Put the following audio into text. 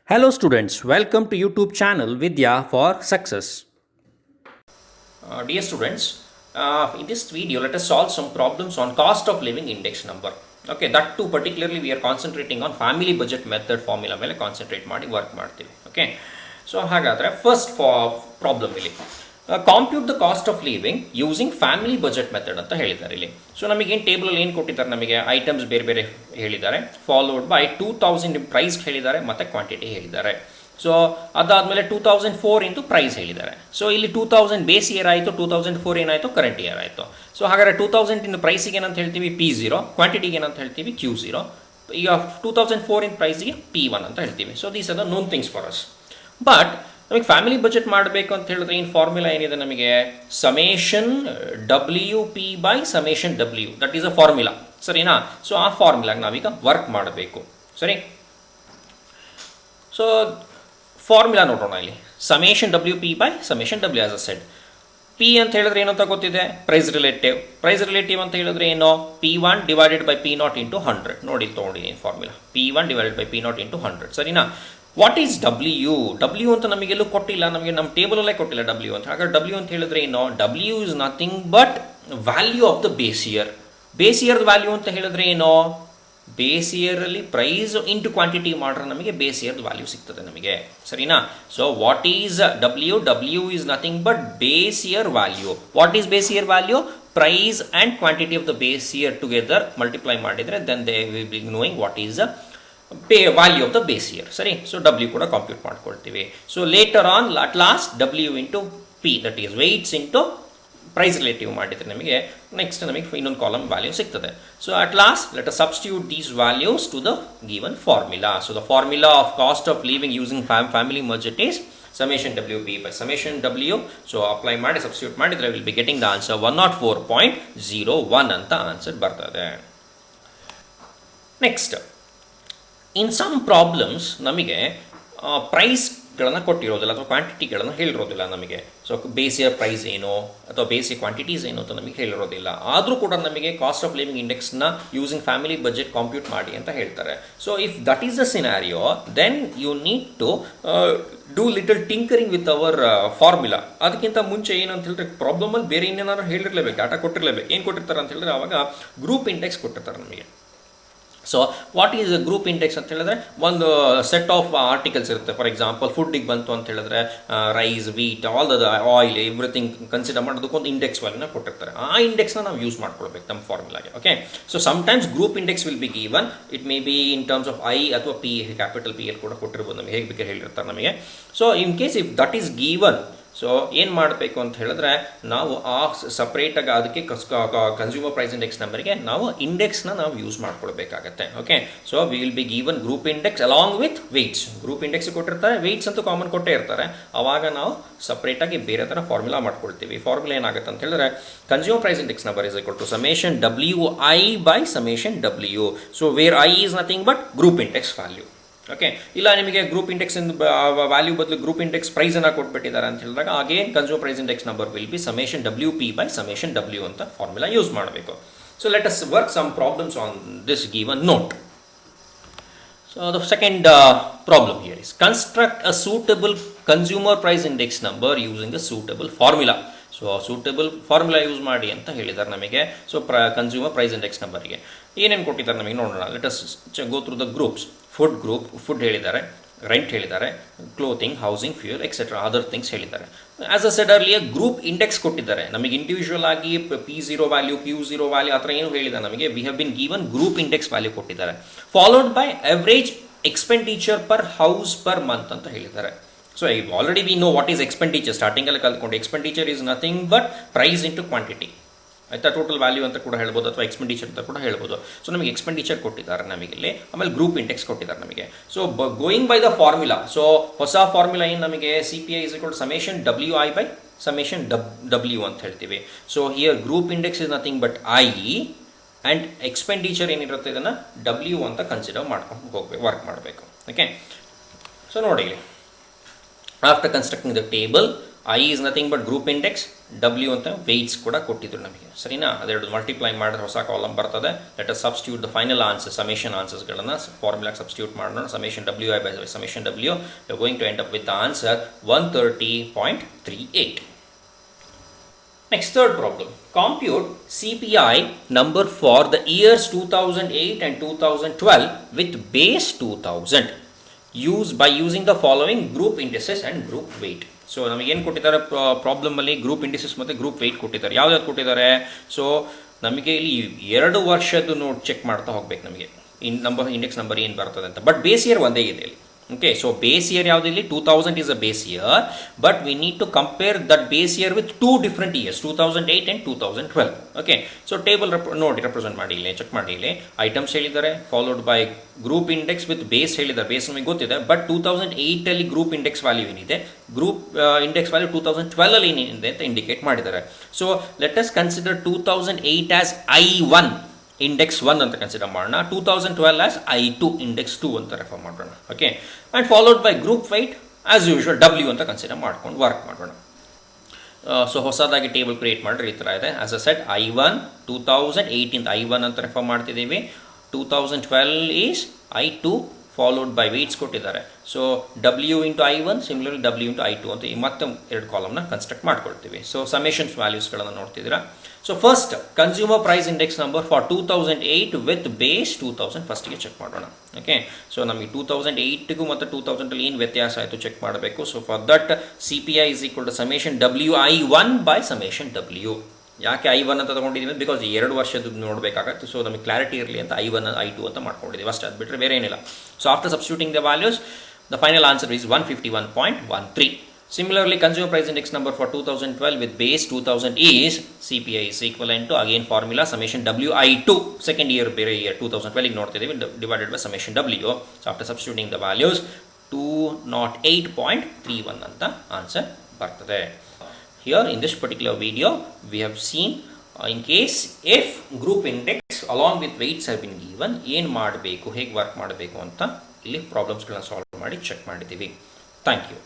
Hello students, welcome to YouTube channel Vidya for Success. Dear students, in this video let us solve some problems on cost of living index number. Okay, that too particularly we are concentrating on family budget method formula ಮೇಲೆ concentrate ಮಾಡಿ work ಮಾಡ್ತೀವಿ. Okay, so ಹಾಗಾದರೆ first problem ಇಲ್ಲಿ compute the cost of living using family budget method ಅಂತ ಹೇಳಿದ್ದಾರೆ ಇಲ್ಲಿ. So ನಮಗೇನು ಟೇಬಲಲ್ಲಿ ಏನು ಕೊಟ್ಟಿದ್ದಾರೆ, ನಮಗೆ ಐಟಮ್ಸ್ ಬೇರೆ ಬೇರೆ ಹೇಳಿದ್ದಾರೆ, ಫಾಲೋಡ್ ಬೈ 2000 ಪ್ರೈಸ್ ಹೇಳಿದ್ದಾರೆ ಮತ್ತು ಕ್ವಾಂಟಿಟಿ ಹೇಳಿದ್ದಾರೆ. ಸೊ ಅದಾದಮೇಲೆ 2004 ಇಂಟು ಪ್ರೈಸ್ ಹೇಳಿದ್ದಾರೆ. ಸೊ ಇಲ್ಲಿ 2000 ಬೇಸ್ ಇಯರ್ ಆಯಿತು, 2004 ಏನಾಯಿತು ಕರೆಂಟ್ ಇಯರ್ ಆಯಿತು. ಸೊ ಹಾಗಾದರೆ 2000 ಇನ್ ಪ್ರೈಸಿಗೆ ಏನಂತ ಹೇಳ್ತೀವಿ P0, ಕ್ವಾಂಟಿಟಿಗೆ ಏನಂತ ಹೇಳ್ತೀವಿ Q0. ಈಗ 2004 ಇನ್ ಪ್ರೈಸಿಗೆ P1 ಅಂತ ಹೇಳ್ತೀವಿ. So these are the known things for us. But ನಮಗೆ ಫ್ಯಾಮಿಲಿ ಬಜೆಟ್ ಮಾಡಬೇಕು ಅಂತ ಹೇಳಿದ್ರೆ ಏನು ಫಾರ್ಮುಲಾ ಏನಿದೆ, ನಮಗೆ ಸಮೇಷನ್ WP/ಸಮೇಷನ್ W, that is a formula, ಸರಿನಾ? ಸೊ ಆ ಫಾರ್ಮುಲಾಗೆ ನಾವೀಗ ವರ್ಕ್ ಮಾಡಬೇಕು, ಸರಿ? ಸೊ ಫಾರ್ಮುಲಾ ನೋಡೋಣ ಇಲ್ಲಿ. ಸಮೇಷನ್ WP/ಸಮೇಷನ್ W as a said. P ಅಂತ ಹೇಳಿದ್ರೆ ಏನಂತ ಗೊತ್ತಿದೆ, ಪ್ರೈಸ್ ರಿಲೇಟಿವ್. ಪ್ರೈಸ್ ರಿಲೇಟಿವ್ ಅಂತ ಹೇಳಿದ್ರೆ ಏನು, P1 divided by P0 into 100. ನೋಡಿ ತೊಗೊಂಡಿ formula, P1 divided by P0 into 100, ಸರಿನಾ? ವಾಟ್ ಈಸ್ ಡಬ್ಲ್ಯೂ ಅಂತ ನಮಗೆಲ್ಲೂ ಕೊಟ್ಟಿಲ್ಲ, ನಮಗೆ ನಮ್ಮ ಟೇಬಲಲ್ಲೇ ಕೊಟ್ಟಿಲ್ಲ ಡಬ್ಲ್ಯೂ ಅಂತ. ಹಾಗಾದ್ರೆ ಡಬ್ಲ್ಯೂ ಅಂತ ಹೇಳಿದ್ರೆ ಏನು, W is nothing but value of the base year. Base year value ಅಂತ ಹೇಳಿದ್ರೆ ಏನು, ಬೇಸ್ ಇಯರಲ್ಲಿ ಪ್ರೈಸ್ ಇಂಟು ಕ್ವಾಂಟಿಟಿ ಮಾಡ್ರೆ ನಮಗೆ ಬೇಸ್ ಇಯರ್ ವ್ಯಾಲ್ಯೂ ಸಿಗ್ತದೆ ನಮಗೆ, ಸರಿನಾ? So what is W is nothing but base year value. What is base year value, price and quantity of the base year together multiply ಮಾಡಿದರೆ then they will be knowing what is value of the base year, ಸರಿ? So W ಕೂಡ compute ಮಾಡ್ಕೊಳ್ತೀವಿ. So later on at last W into P, that is weights into price relative ಮಾಡಿದರೆ ನಮಗೆ next ನಮಗೆ ಇನ್ನೊಂದು column value ಸಿಗ್ತದೆ. So at last let us substitute these values to the given formula. So the formula of cost of living using family budget is summation WP/ಸಮೇಷನ್ W. So apply ಮಾಡಿ substitute ಮಾಡಿದರೆ will be getting the answer 104.01 ಅಂತ answer ಬರ್ತದೆ. Next, in some problems ನಮಗೆ ಪ್ರೈಸ್ಗಳನ್ನು ಕೊಟ್ಟಿರೋದಿಲ್ಲ ಅಥವಾ ಕ್ವಾಂಟಿಟಿಗಳನ್ನು ಹೇಳಿರೋದಿಲ್ಲ ನಮಗೆ. So ಬೇಸಿಯ price ಏನು ಅಥವಾ ಬೇಸಿಯ ಕ್ವಾಂಟಿಟೀಸ್ ಏನು ಅಂತ ನಮಗೆ ಹೇಳಿರೋದಿಲ್ಲ. ಆದರೂ ಕೂಡ ನಮಗೆ ಕಾಸ್ಟ್ ಆಫ್ ಲಿವಿಂಗ್ ಇಂಡೆಕ್ಸ್ನ ಯೂಸಿಂಗ್ ಫ್ಯಾಮಿಲಿ ಬಜೆಟ್ ಕಾಂಪ್ಯೂಟ್ ಮಾಡಿ ಅಂತ ಹೇಳ್ತಾರೆ. So if that is the scenario, then you need to do little tinkering with our formula. ಅದಕ್ಕಿಂತ ಮುಂಚೆ ಏನಂತ ಹೇಳಿದ್ರೆ ಪ್ರಾಬ್ಲಮಲ್ಲಿ ಬೇರೆ ಇನ್ನೇನಾದ್ರು ಹೇಳಿರಲೇಬೇಕು, ಡಾಟಾ ಕೊಟ್ಟಿರಲೇಬೇಕು. ಏನು ಕೊಟ್ಟಿರ್ತಾರೆ ಅಂತ ಹೇಳಿದ್ರೆ ಆವಾಗ ಗ್ರೂಪ್ ಇಂಡೆಕ್ಸ್ ಕೊಟ್ಟಿರ್ತಾರೆ ನಮಗೆ. So what is group index ಅಂತ ಹೇಳಿದ್ರೆ ಒಂದು ಸೆಟ್ ಆಫ್ ಆರ್ಟಿಕಲ್ಸ್ ಇರುತ್ತೆ. ಫಾರ್ ಎಕ್ಸಾಂಪಲ್ ಫುಡ್ಡಿಗೆ ಬಂತು ಅಂತ ಹೇಳಿದ್ರೆ rice, wheat, all the oil everything consider ಮಾಡೋದಕ್ಕೊಂದು ಇಂಡೆಕ್ಸ್ ವ್ಯಾಲ್ಯೂನ ಕೊಟ್ಟಿರ್ತಾರೆ. ಆ ಇಂಡೆಕ್ಸ್ನ ನಾವು ಯೂಸ್ ಮಾಡ್ಕೊಳ್ಬೇಕು ನಮ್ಮ ಫಾರ್ಮುಲಾಗೆ. Okay, so sometimes group index will be given. It may be in terms of I ಅಥವಾ ಪಿ, ಕ್ಯಾಪಿಟಲ್ ಪಿ ಎಲ್ ಕೂಡ ಕೊಟ್ಟಿರ್ಬೋದು ನಮಗೆ, ಹೇಗೆ ಬೇಕಾದ್ರೆ ಹೇಳಿರ್ತಾರೆ ನಮಗೆ. So in case if that is given, so ಏನು ಮಾಡಬೇಕು ಅಂತ ಹೇಳಿದ್ರೆ ನಾವು ಆ ಸಪ್ರೇಟಾಗಿ ಅದಕ್ಕೆ ಕನ್ಸ್ಯೂಮರ್ ಪ್ರೈಸ್ ಇಂಡೆಕ್ಸ್ ನಂಬರ್ಗೆ ನಾವು ಇಂಡೆಕ್ಸ್ನ ನಾವು ಯೂಸ್ ಮಾಡ್ಕೊಳ್ಬೇಕಾಗತ್ತೆ. Okay, so we will be given group index along with weights. Group index ಕೊಟ್ಟಿರ್ತಾರೆ, ವೆಯ್ಟ್ಸ್ ಅಂತೂ ಕಾಮನ್ ಕೊಟ್ಟೇ ಇರ್ತಾರೆ. ಆವಾಗ ನಾವು ಸಪ್ರೇಟಾಗಿ ಬೇರೆ ಥರ ಫಾರ್ಮುಲಾ ಮಾಡ್ಕೊಳ್ತೀವಿ. ಫಾರ್ಮುಲಾ ಏನಾಗುತ್ತೆ ಅಂತ ಹೇಳಿದ್ರೆ consumer price index number is equal to summation WI/ಸಮೇಷನ್ W. So where I is nothing but group index value. Okay, ಇಲ್ಲ ನಿಮಗೆ ಗ್ರೂಪ್ ಇಂಡೆಕ್ಸ್ ವ್ಯಾಲ್ಯೂ ಬದಲು ಗ್ರೂಪ್ ಇಂಡೆಕ್ಸ್ ಪ್ರೈಸನ್ನು ಕೊಟ್ಬಿಟ್ಟಿದ್ದಾರೆ ಅಂತ ಹೇಳಿದಾಗ again consumer price index number will be summation WP/ಸಮೇಷನ್ W ಅಂತ ಫಾರ್ಮುಲಾ ಯೂಸ್ ಮಾಡಬೇಕು. So let us work some problems on this given note. So the second problem here is construct a suitable consumer price index number using a suitable formula. So suitable formula use ಮಾಡಿ ಅಂತ ಹೇಳಿದ್ದಾರೆ ನಮಗೆ. So consumer price index ನಂಬರ್ಗೆ ಏನೇನು ಕೊಟ್ಟಿದ್ದಾರೆ ನಮಗೆ ನೋಡೋಣ. Let us go through the groups. Food ಹೇಳಿದ್ದಾರೆ, ರೆಂಟ್ ಹೇಳಿದ್ದಾರೆ, clothing, housing, fuel etcetera other things ಹೇಳಿದ್ದಾರೆ. As a said earlier group index ಕೊಟ್ಟಿದ್ದಾರೆ ನಮಗೆ. ಇಂಡಿವಿಜುವಲ್ ಆಗಿ P0 ವ್ಯಾಲ್ಯೂ, Q0 ವ್ಯಾಲ್ಯೂ ಆ ಥರ ಏನು ಹೇಳಿದ್ದಾರೆ ನಮಗೆ. We have been given group index value ಕೊಟ್ಟಿದ್ದಾರೆ. Followed by average expenditure per house per month ಅಂತ ಹೇಳಿದ್ದಾರೆ. So already we know what is expenditure, ಸ್ಟಾರ್ಟಿಂಗಲ್ಲಿ ಕಲ್ತ್ಕೊಂಡು. Expenditure is nothing but price into quantity, ಆಯಿತಾ? ಟೋಟಲ್ ವ್ಯಾಲ್ಯೂ ಅಂತ ಕೂಡ ಹೇಳ್ಬೋದು ಅಥವಾ ಎಕ್ಸ್ಪೆಂಡಿಚರ್ ಅಂತ ಕೂಡ ಹೇಳ್ಬೋದು. ಸೊ ನಮಗೆ ಎಕ್ಸ್ಪೆಂಡಿಚರ್ ಕೊಟ್ಟಿದ್ದಾರೆ ನಮಗಿಲ್ಲಿ, ಆಮೇಲೆ ಗ್ರೂಪ್ ಇಂಡೆಕ್ಸ್ ಕೊಟ್ಟಿದ್ದಾರೆ ನಮಗೆ. So going by the formula, so ಹೊಸ ಫಾರ್ಮುಲಾ ಏನು ನಮಗೆ, CPI is equal to summation WI/ಸಮೇಷನ್ W ಅಂತ ಹೇಳ್ತೀವಿ. So here group index is nothing but I and expenditure ಏನಿರುತ್ತೆ ಇದನ್ನು W ಅಂತ ಕನ್ಸಿಡರ್ ಮಾಡ್ಕೊಂಡು ಹೋಗ್ಬೇಕು, ವರ್ಕ್ ಮಾಡಬೇಕು. ಓಕೆ, ಸೊ ನೋಡಿ, after constructing the table I is nothing but group index, W ಅಂತ ವೆಯ್ಟ್ಸ್ ಕೂಡ ಕೊಟ್ಟಿದ್ರು ನಮಗೆ, ಸರಿನಾ? ಅದೆರಡು ಮಲ್ಟಿಪ್ಲೈ ಮಾಡಿದ್ರೆ ಹೊಸ ಕಾಲಮ್ ಬರ್ತದೆ. Let us substitute the final answer, summation ಆನ್ಸರ್ಸ್ಗಳನ್ನು ಫಾರ್ಮುಲಾಗೆ ಸಬ್ಸ್ಟಿಟ್ಯೂಟ್ ಮಾಡೋಣ. Summation W I by summation W, you are going to end up with the answer 130.38. Next, third problem. Compute CPI number for the years 2008 and 2012 with base 2000 by using the following group indices and group weight. So ನಮಗೇನು ಕೊಟ್ಟಿದ್ದಾರೆ ಪ್ರಾಬ್ಲಮಲ್ಲಿ? Group indices ಮತ್ತು group weight ಕೊಟ್ಟಿದ್ದಾರೆ. ಯಾವ್ದಾದ್ರು ಕೊಟ್ಟಿದ್ದಾರೆ? So ನಮಗೆ ಇಲ್ಲಿ 2 ವರ್ಷದ್ದು ನೋಡಿ ಚೆಕ್ ಮಾಡ್ತಾ ಹೋಗ್ಬೇಕು ನಮಗೆ ಇಂಡೆಕ್ಸ್ ನಂಬರ್ ಏನು ಬರ್ತದೆ ಅಂತ. ಬಟ್ ಬೇಸ್ ಇಯರ್ ಒಂದೇ ಇದೆ ಇಲ್ಲಿ. ಓಕೆ, ಸೊ ಬೇಸ್ ಇಯರ್ ಯಾವುದಿಲ್ಲಿ? 2000 is a base year, but we need to compare that base year with 2 different years, 2008 and 2012. Okay, so table ನೋಡಿ ರೆಪ್ರೆಸೆಂಟ್ ಮಾಡಿ, ಇಲ್ಲಿ ಚೆಕ್ ಮಾಡಿ. ಇಲ್ಲಿ ಐಟಮ್ಸ್ ಹೇಳಿದ್ದಾರೆ, followed by group index with base ಹೇಳಿದ್ದಾರೆ. Base ನಮಗೆ ಗೊತ್ತಿದೆ, ಬಟ್ 2008 ಅಲ್ಲಿ ಗ್ರೂಪ್ ಇಂಡೆಕ್ಸ್ ವ್ಯಾಲ್ಯೂ ಏನಿದೆ, ಗ್ರೂಪ್ ಇಂಡೆಕ್ಸ್ ವ್ಯಾಲ್ಯೂ 2012 ಅಲ್ಲಿ ಏನಿದೆ ಅಂತ ಇಂಡಿಕೇಟ್ ಮಾಡಿದ್ದಾರೆ. So let us consider 2008 as I1 index 1 ಅಂತ ಕನ್ಸಿಡರ್ ಮಾಡೋಣ, 2012 ಆಸ್ I2 ಇಂಡೆಕ್ಸ್ 2 ಅಂತ ರೆಫರ್ ಮಾಡೋಣ. Okay, and followed by group white as usual W ಅಂತ ಕನ್ಸಿಡರ್ ಮಾಡ್ಕೊಂಡು ವರ್ಕ್ ಮಾಡೋಣ. ಸೊ ಹೊಸದಾಗಿ ಟೇಬಲ್ ಕ್ರಿಯೇಟ್ ಮಾಡಿದ್ರೆ ಈ ಥರ ಇದೆ. As a set I1 2018 I1 ಅಂತ ರೆಫರ್ ಮಾಡ್ತಿದ್ದೀವಿ, 2012 is I2 followed by weights ಕೊಟ್ಟಿದ್ದಾರೆ. So W into I1 similarly W into I2 ಅಂತ ಈ ಮತ್ತೆ 2 ಕಾಲಮ್ನ ಕನ್ಸ್ಟ್ರಕ್ಟ್ ಮಾಡ್ಕೊಳ್ತೀವಿ. ಸೊ ಸಮೇಷನ್ಸ್ ವ್ಯಾಲ್ಯೂಸ್ಗಳನ್ನು ನೋಡ್ತಿದ್ದೀರಾ. So first consumer price index number for 2008 with base 2000 ಫಸ್ಟಿಗೆ ಚೆಕ್ ಮಾಡೋಣ. ಓಕೆ, ಸೊ ನಮಗೆ 2008ಗೂ ಮತ್ತು 2000 ಏನು ವ್ಯತ್ಯಾಸ ಆಯಿತು ಚೆಕ್ ಮಾಡಬೇಕು. So for that CPI is equal to summation WI1 by summation W. ಯಾಕೆ I1 ಅಂತ ತಗೊಂಡಿದ್ದೀವಿ? ಬಿಕಾಸ್ 2 ವರ್ಷದ್ದು ನೋಡಬೇಕಾಗತ್ತೆ. ಸೊ ನಮಗೆ ಕ್ಲಾರಿಟಿ ಇರಲಿ ಅಂತ I1 I2 ಅಂತ ಮಾಡ್ಕೊಂಡಿದ್ದೀವಿ ಅಷ್ಟೇ, ಅದು ಬಿಟ್ಟರೆ ಬೇರೆ ಏನಿಲ್ಲ. So after substituting the values the final answer is 151.13. Similarly, consumer price index number for 2012 with base 2000 is CPI is equivalent to again formula summation WI2, second year ಬೇರೆ year 2012 ನೋಡ್ತಿದ್ದೀವಿ, divided by summation W. So after substituting the values 208.31 ಅಂತ answer ಬರ್ತದೆ. Here in this particular video we have seen in case if group index along with weights have been given, ಏನು ಮಾಡಬೇಕು, ಹೇಗೆ work ಮಾಡಬೇಕು ಅಂತ ಇಲ್ಲಿ ಪ್ರಾಬ್ಲಮ್ಸ್ಗಳನ್ನ solve ಮಾಡಿ ಚೆಕ್ ಮಾಡಿದ್ದೀವಿ. Thank you.